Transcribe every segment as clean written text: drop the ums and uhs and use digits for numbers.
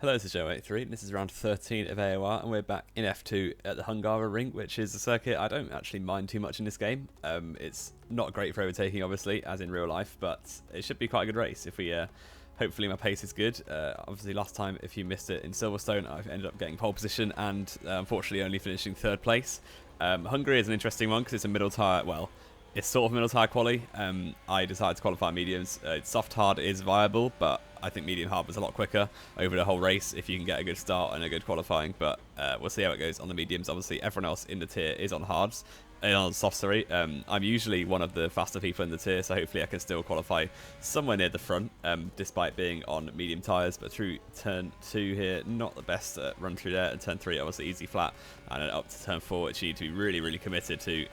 Hello, this is Joe83. This is round 13 of AOR, and we're back in F2 at the Hungary ring, which is a circuit I don't actually mind too much in this game. It's not great for overtaking, obviously, as in real life, but it should be quite a good race if we... hopefully my pace is good. Obviously, last time, if you missed it in Silverstone, I've ended up getting pole position and unfortunately only finishing third place. Hungary is an interesting one because it's a middle tyre... Well, it's sort of middle tyre quali. I decided to qualify mediums. Soft hard is viable, but I think medium hard was a lot quicker over the whole race if you can get a good start and a good qualifying. But we'll see how it goes on the mediums. Obviously, everyone else in the tier is on hards. On soft, sorry. I'm usually one of the faster people in the tier, so hopefully I can still qualify somewhere near the front, despite being on medium tyres. But through turn 2 here, not the best run through there. And turn 3, obviously easy flat, and then up to turn 4, which you need to be really, really committed to.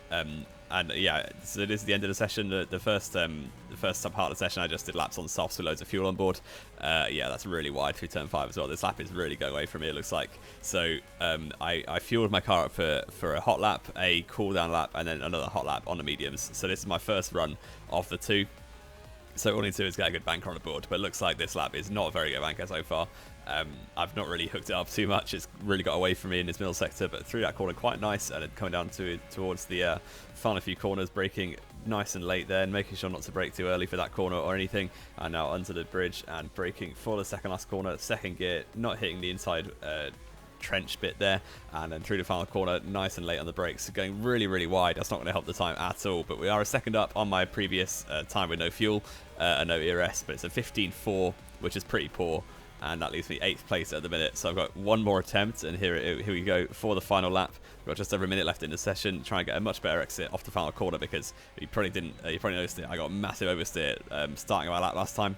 And yeah, so this is the end of the session. The first sub part of the session, I just did laps on softs with loads of fuel on board. Yeah, that's really wide through turn 5 as well. This lap is really going away from me, it looks like. So I fueled my car up for a hot lap, a cool down lap, and then another hot lap on the mediums. So this is my first run of the two. So all I need to do is get a good banker on the board, but it looks like this lap is not a very good banker so far. I've not really hooked it up too much. It's really got away from me in this middle sector, but through that corner quite nice, and then coming down towards the final few corners, braking nice and late there, and making sure not to brake too early for that corner or anything. And now under the bridge and braking for the second last corner, second gear, not hitting the inside trench bit there, and then through the final corner nice and late on the brakes, going really wide. That's not going to help the time at all, but we are a second up on my previous time with no fuel and no ERS, but it's a 15.4, which is pretty poor, and that leaves me 8th place at the minute. So I've got one more attempt, and here we go for the final lap. We've got just over a minute left in the session, trying to get a much better exit off the final corner, because you probably noticed it, I got a massive oversteer starting my lap last time.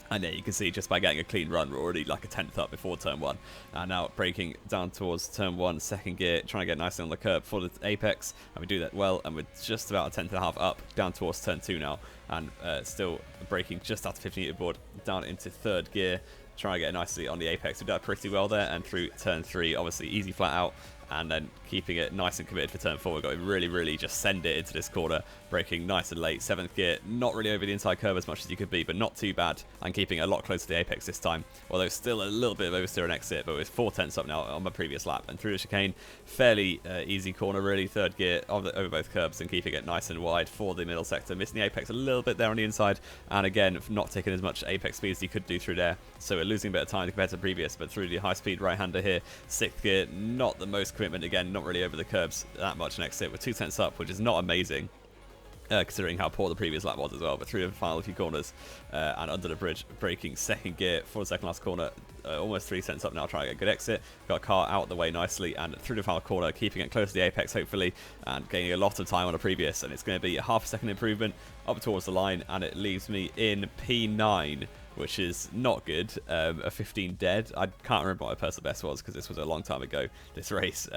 And yeah, you can see just by getting a clean run, we're already like a 10th up before turn 1. And now braking down towards turn 1, second gear, trying to get nicely on the curb for the apex. And we do that well, and we're just about a 10th and a half up, down towards turn 2 now. And still braking just after 15 meter board, down into third gear, trying to get nicely on the apex. We did that pretty well there, and through turn 3, obviously easy flat out. And then keeping it nice and committed for turn 4. We've got to really just send it into this corner. Braking nice and late. 7th gear, not really over the inside curve as much as you could be, but not too bad. And keeping it a lot closer to the apex this time. Although still a little bit of oversteer on exit, but with 4 tenths up now on my previous lap. And through the chicane, fairly easy corner really. 3rd gear over both curbs and keeping it nice and wide for the middle sector. Missing the apex a little bit there on the inside. And again, not taking as much apex speed as you could do through there. So we're losing a bit of time compared to the previous, but through the high speed right-hander here. 6th gear, not the most commitment again, not really over the curbs that much an exit. We're 2 tenths up, which is not amazing. Considering how poor the previous lap was as well, but through the final few corners and under the bridge, braking second gear for the second last corner, almost 3 cents up now, trying to get a good exit. Got a car out the way nicely, and through the final corner, keeping it close to the apex hopefully, and gaining a lot of time on the previous, and it's going to be a half a second improvement up towards the line, and it leaves me in P9, which is not good. A 15 dead. I can't remember what my personal best was because this was a long time ago, this race.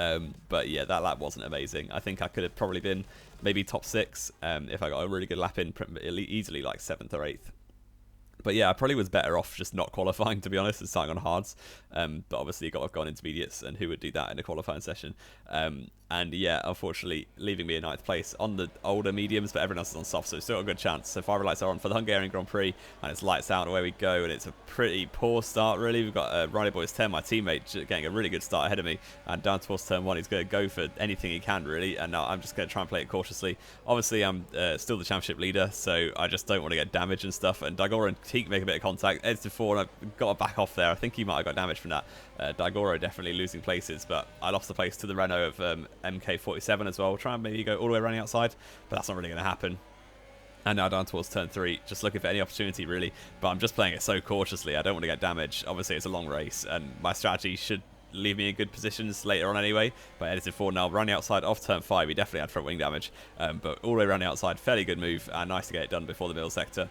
But yeah, that lap wasn't amazing. I think I could have probably been maybe top 6 if I got a really good lap in, easily like 7th or 8th. But yeah, I probably was better off just not qualifying, to be honest, and starting on hards. But obviously, you got to have gone intermediates, and who would do that in a qualifying session? And yeah, unfortunately, leaving me in 9th place on the older mediums, but everyone else is on soft, so still a good chance. So fire lights are on for the Hungarian Grand Prix, and it's lights out, and away we go. And it's a pretty poor start, really. We've got Riley Boys 10, my teammate, getting a really good start ahead of me, and down towards turn 1, he's going to go for anything he can, really. And now I'm just going to try and play it cautiously. Obviously, I'm still the championship leader, so I just don't want to get damaged and stuff. And Daigoro and Teak make a bit of contact. Ed's to 4, and I've got to back off there. I think he might have got damage from that. Daigoro definitely losing places, but I lost the place to the Renault of MK47 as well. We'll try and maybe go all the way around the outside, but that's not really going to happen. And now down towards turn 3, just looking for any opportunity really, but I'm just playing it so cautiously. I don't want to get damaged. Obviously it's a long race, and my strategy should leave me in good positions later on anyway. But edited forward now, around the outside off turn 5, he definitely had front wing damage, but all the way around the outside, fairly good move, and nice to get it done before the middle sector,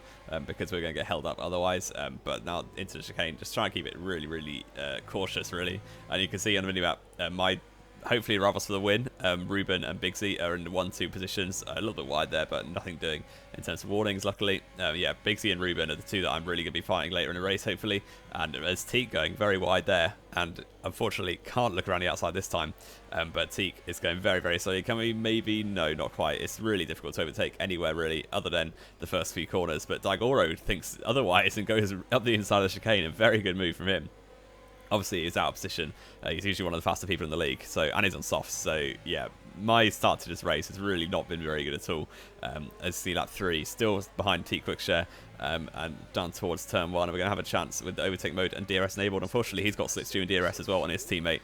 because we're going to get held up otherwise. But now into the chicane, just try and keep it really cautious really. And you can see on the minimap, my hopefully rivals for the win, Ruben and Bigsy are in the 1-2 positions, a little bit wide there, but nothing doing in terms of warnings, luckily. Yeah, Bigsy and Ruben are the two that I'm really going to be fighting later in the race, hopefully. And there's Teak going very wide there, and unfortunately can't look around the outside this time. But Teak is going very slowly. Can we maybe? No, not quite. It's really difficult to overtake anywhere, really, other than the first few corners. But Daigoro thinks otherwise and goes up the inside of the chicane, a very good move from him. Obviously, he's out of position. He's usually one of the faster people in the league, so, and he's on softs. So yeah, my start to this race has really not been very good at all. As see lap 3, still behind T Quickshare, and down towards turn 1, and we're going to have a chance with the overtake mode and DRS enabled. Unfortunately, he's got slipstream and DRS as well on his teammate,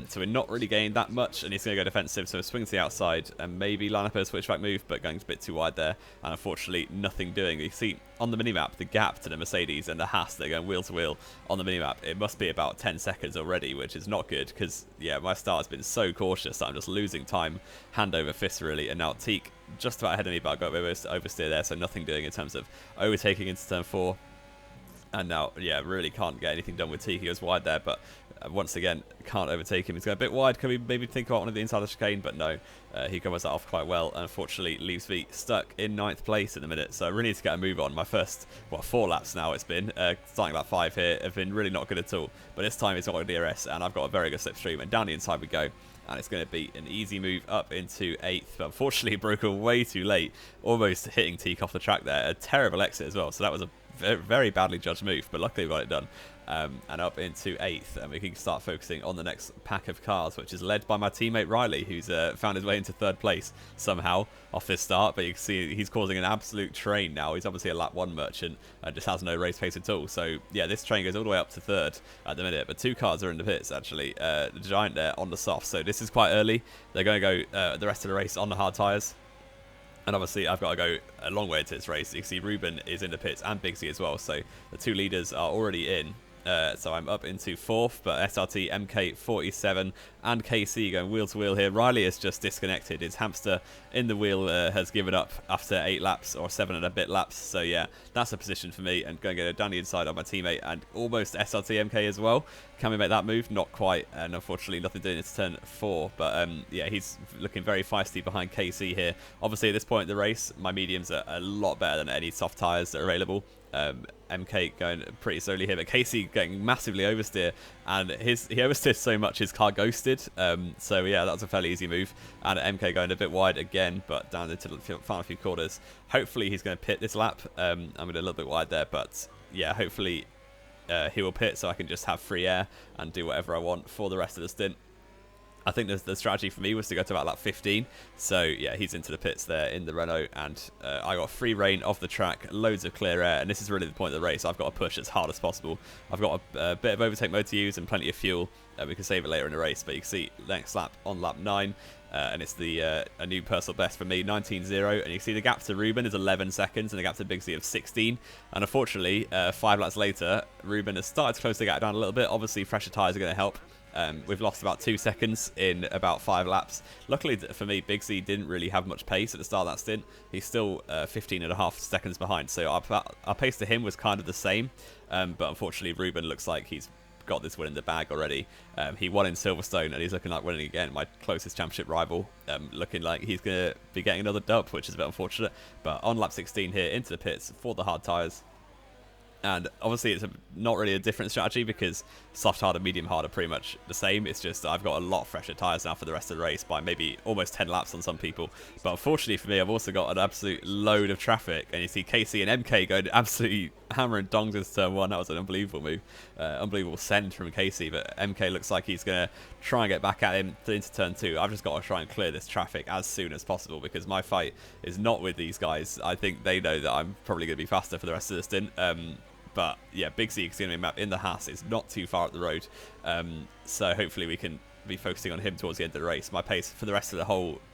so we're not really gaining that much, and he's going to go defensive, so swing to the outside and maybe line up a switchback move, but going a bit too wide there, and unfortunately nothing doing. You see on the minimap the gap to the Mercedes and the Haas, they're going wheel to wheel on the minimap. It must be about 10 seconds already, which is not good, because yeah, my start has been so cautious that I'm just losing time hand over fist really. And now Teak just about ahead of me, but I got oversteer there, so nothing doing in terms of overtaking into turn 4. And now, yeah, really can't get anything done with Teak. He goes wide there, but once again, can't overtake him. He's going a bit wide. Can we maybe think about one of the inside of the chicane? But no, he covers that off quite well, and unfortunately leaves me stuck in 9th place at the minute. So I really need to get a move on. My first, 4 laps now it's been, starting lap 5 here, have been really not good at all. But this time he's got a DRS, and I've got a very good slipstream, and down the inside we go. And it's going to be an easy move up into 8th, but unfortunately broke away too late, almost hitting Teak off the track there. A terrible exit as well, so that was a very badly judged move, but luckily we got it done. And up into 8th, and we can start focusing on the next pack of cars, which is led by my teammate Riley, who's found his way into 3rd place somehow off this start. But you can see he's causing an absolute train now. He's obviously a lap 1 merchant and just has no race pace at all. So yeah, this train goes all the way up to 3rd at the minute, but 2 cars are in the pits actually. The Giant there on the soft, so this is quite early. They're going to go the rest of the race on the hard tyres. And obviously, I've got to go a long way into this race. You can see Ruben is in the pits and Bigsy as well. So the 2 leaders are already in. So I'm up into 4th, but SRT, MK47 and KC going wheel to wheel here. Riley is just disconnected. His hamster in the wheel has given up after 8 laps or 7 and a bit laps. So yeah, that's a position for me, and going to go down the inside on my teammate and almost SRT MK as well. Can we make that move? Not quite, and unfortunately nothing doing. It's turn 4, but yeah, he's looking very feisty behind KC here. Obviously at this point in the race, my mediums are a lot better than any soft tyres that are available. MK going pretty slowly here, but Casey getting massively oversteer, and he oversteered so much his car ghosted. So yeah, that was a fairly easy move, and MK going a bit wide again, but down into the final few quarters. Hopefully he's going to pit this lap. I'm going a little bit wide there, but yeah, hopefully he will pit so I can just have free air and do whatever I want for the rest of the stint. I think the strategy for me was to go to about lap 15. So yeah, he's into the pits there in the Renault, and I got free reign off the track, loads of clear air, and this is really the point of the race. I've got to push as hard as possible. I've got a bit of overtake mode to use and plenty of fuel. We can save it later in the race, but you can see next lap on lap 9. And it's a new personal best for me, 19.0. And you can see the gap to Ruben is 11 seconds and the gap to Bigsy of 16. And unfortunately, 5 laps later, Ruben has started to close the gap down a little bit. Obviously, fresher tyres are going to help. We've lost about 2 seconds in about 5 laps. Luckily for me, Bigsy didn't really have much pace at the start of that stint. He's still 15.5 seconds behind. So our pace to him was kind of the same. But unfortunately, Ruben looks like he's got this win in the bag already. He won in Silverstone, and he's looking like winning again. My closest championship rival, looking like he's going to be getting another dub, which is a bit unfortunate. But on lap 16 here, into the pits for the hard tyres. And obviously it's not really a different strategy because soft hard and medium hard are pretty much the same. It's just I've got a lot fresher tyres now for the rest of the race by maybe almost 10 laps on some people. But unfortunately for me, I've also got an absolute load of traffic. And you see KC and MK going absolutely hammering dongs into turn 1. That was an unbelievable move. Unbelievable send from KC. But MK looks like he's going to try and get back at him into turn 2. I've just got to try and clear this traffic as soon as possible because my fight is not with these guys. I think they know that I'm probably going to be faster for the rest of the stint. But yeah, Bigsy is going to be mapped in the Haas. It's not too far up the road. So hopefully we can be focusing on him towards the end of the race. My pace for the rest of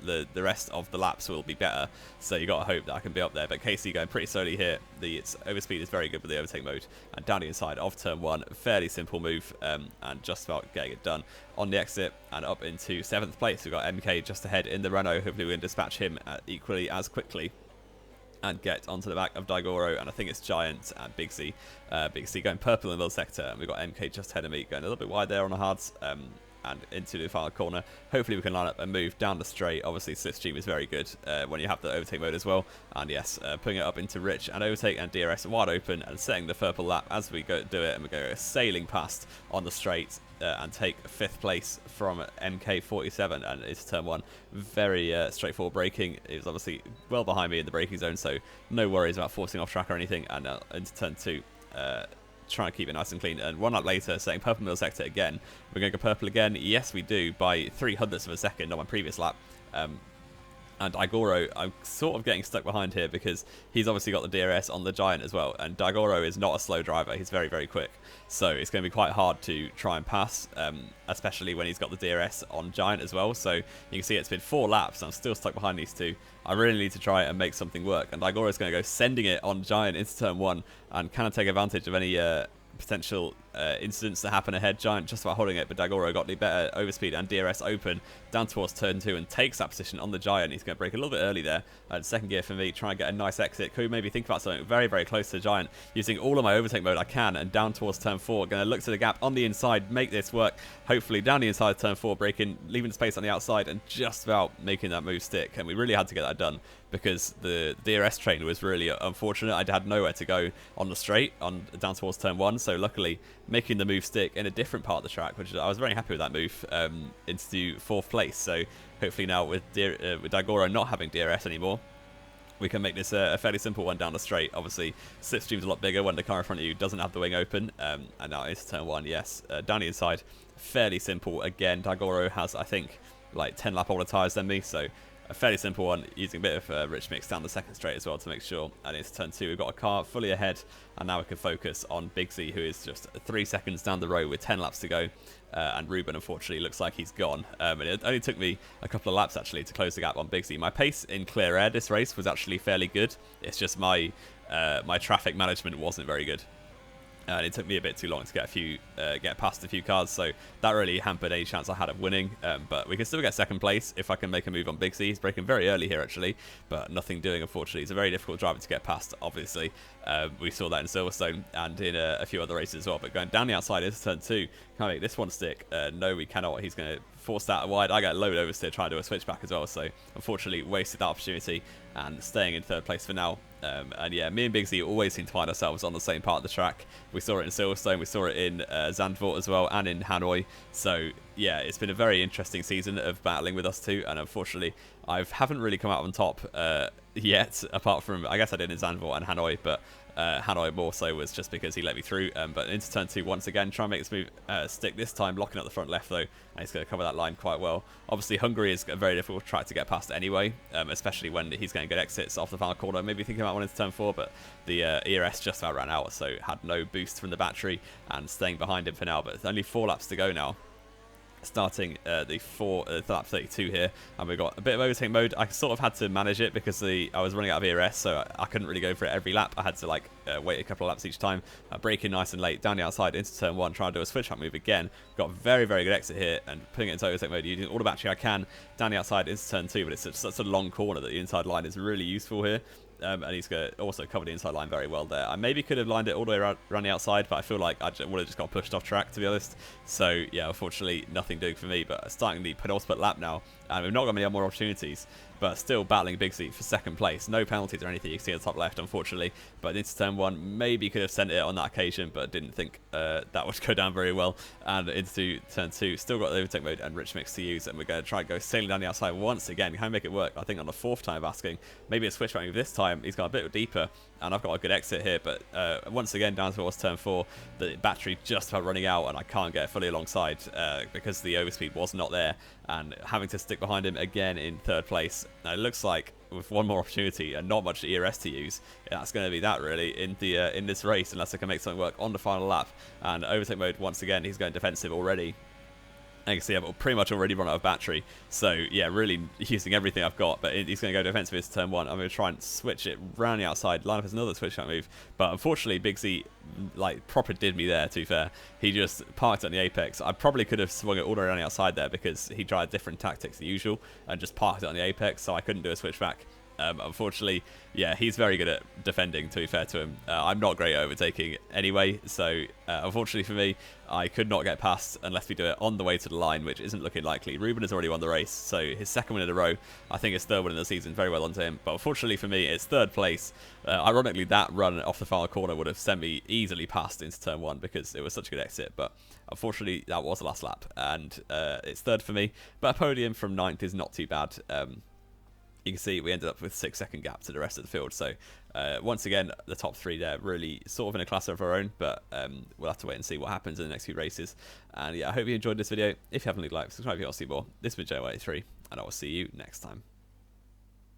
the rest of the laps will be better. So you got to hope that I can be up there. But Casey going pretty slowly here. Its overspeed is very good with the overtake mode. And down the inside of turn 1, fairly simple move, and just about getting it done on the exit and up into 7th place. We've got MK just ahead in the Renault. Hopefully we can dispatch him equally as quickly and get onto the back of Daigoro, and I think it's Giant and Bigsy. Bigsy going purple in the middle sector, and we've got MK just ahead of me, going a little bit wide there on the hards, and into the final corner. Hopefully we can line up and move down the straight. Obviously slipstream is very good when you have the overtake mode as well, and yes, putting it up into Rich and overtake and DRS wide open and setting the purple lap as we go do it, and we go sailing past on the straight and take 5th place from MK47, and it's turn 1. Very straightforward braking. It was obviously well behind me in the braking zone, so no worries about forcing off track or anything. And into turn 2, trying to keep it nice and clean. And 1 lap later, setting purple middle sector again. We're going to go purple again. Yes, we do, by 0.03 of a second on my previous lap. And Daigoro, I'm sort of getting stuck behind here because he's obviously got the DRS on the Giant as well. And Daigoro is not a slow driver. He's very, very quick. So it's going to be quite hard to try and pass, especially when he's got the DRS on Giant as well. So you can see it's been 4 laps. And I'm still stuck behind these two. I really need to try and make something work. And Daigoro is going to go sending it on Giant into turn 1 and kind of take advantage of any potential incidents that happen ahead. Giant just about holding it, but Daigoro got the better overspeed and DRS open down towards turn 2 and takes that position on the Giant. He's going to brake a little bit early there. Second gear for me, try and get a nice exit. Could maybe think about something very, very close to the Giant, using all of my overtake mode I can, and down towards turn 4. Going to look to the gap on the inside, make this work. Hopefully down the inside of turn 4, braking, leaving space on the outside, and just about making that move stick. And we really had to get that done because the DRS train was really unfortunate. I had nowhere to go on the straight down towards turn 1, so luckily making the move stick in a different part of the track, which I was very happy with that move, into 4th place. So hopefully now with Daigoro not having DRS anymore, we can make this a fairly simple one down the straight. Obviously, slipstream's a lot bigger when the car in front of you doesn't have the wing open. And now into turn 1, yes. Down the inside, fairly simple. Again, Daigoro has, I think, like 10 lap older tyres than me, so a fairly simple one, using a bit of rich mix down the second straight as well to make sure. And into turn 2, we've got a car fully ahead, and now we can focus on Big Z, who is just 3 seconds down the road with 10 laps to go. And Ruben, unfortunately, looks like he's gone. And it only took me a couple of laps, actually, to close the gap on Big Z. My pace in clear air this race was actually fairly good. It's just my my traffic management wasn't very good. And it took me a bit too long to get past a few cars, so that really hampered any chance I had of winning. But we can still get second place if I can make a move on Big Z. He's braking very early here, actually, but nothing doing, unfortunately. He's a very difficult driver to get past, obviously. We saw that in Silverstone and in a few other races as well. But going down the outside into turn 2, can I make this one stick? No, we cannot. He's going to force that wide. I get low oversteer trying to do a switchback as well, so unfortunately wasted that opportunity and staying in 3rd place for now. And yeah, me and Big Z always seem to find ourselves on the same part of the track. We saw it in Silverstone, we saw it in Zandvoort as well, and in Hanoi. So yeah, it's been a very interesting season of battling with us two, and unfortunately I haven't really come out on top yet, apart from, I guess I did in Zandvoort and Hanoi, but Hanoi more so was just because he let me through. But into turn 2 once again, try and make this move stick, this time locking up the front left though, and he's going to cover that line quite well. Obviously Hungary is a very difficult track to get past anyway, especially when he's going to get exits off the final corner. Maybe thinking about one into turn 4, but the ERS just about ran out, so had no boost from the battery and staying behind him for now. But it's only 4 laps to go now, starting the lap 32 here, and we've got a bit of overtake mode. I sort of had to manage it because I was running out of ERS, so I couldn't really go for it every lap. I had to like wait a couple of laps each time, brake in nice and late down the outside into turn 1, trying to do a switch back move again. Got a very, very good exit here and putting it into overtake mode, using all the battery I can down the outside into turn 2, but it's such a long corner that the inside line is really useful here. And he's going to also cover the inside line very well there. I maybe could have lined it all the way around the outside, but I feel like I would have just got pushed off track, to be honest. So yeah, unfortunately nothing doing for me, but starting the penultimate lap now, and we've not got many more opportunities, but still battling Big Z for second place. No penalties or anything you can see at the top left, unfortunately, but into turn 1, maybe could have sent it on that occasion, but didn't think that would go down very well. And into turn 2, still got the overtake mode and rich mix to use, and we're going to try and go sailing down the outside once again. Can we make it work? I think on the 4th time of asking, maybe a switchback move this time. He's got a bit deeper, and I've got a good exit here, but once again down towards turn 4, the battery just about running out, and I can't get fully alongside because the overspeed was not there, and having to stick behind him again in 3rd place. Now it looks like with one more opportunity and not much ERS to use, that's going to be that really in this race, unless I can make something work on the final lap. And overtake mode once again, he's going defensive already. And you can see I've pretty much already run out of battery, so yeah, really using everything I've got. But he's going to go defensive into turn 1. I'm going to try and switch it round the outside, line up as another switch move. But unfortunately, Big Z like proper did me there, to be fair. He just parked on the apex. I probably could have swung it all the way around the outside there because he tried different tactics than usual and just parked it on the apex, so I couldn't do a switchback. Unfortunately, yeah, he's very good at defending, to be fair to him. I'm not great at overtaking anyway, so unfortunately for me, I could not get past unless we do it on the way to the line, which isn't looking likely. Ruben has already won the race, so his 2nd win in a row. I think his 3rd win in the season, very well onto him. But unfortunately for me, it's 3rd place. Ironically, that run off the final corner would have sent me easily past into turn 1 because it was such a good exit. But unfortunately, that was the last lap, and it's 3rd for me. But a podium from 9th is not too bad. you can see we ended up with 6-second gap to the rest of the field. So once again, the top 3 there really sort of in a class of our own, but we'll have to wait and see what happens in the next few races. And yeah, I hope you enjoyed this video. If you haven't, leave a like, subscribe if you want to see more. This has been Joe83, and I will see you next time.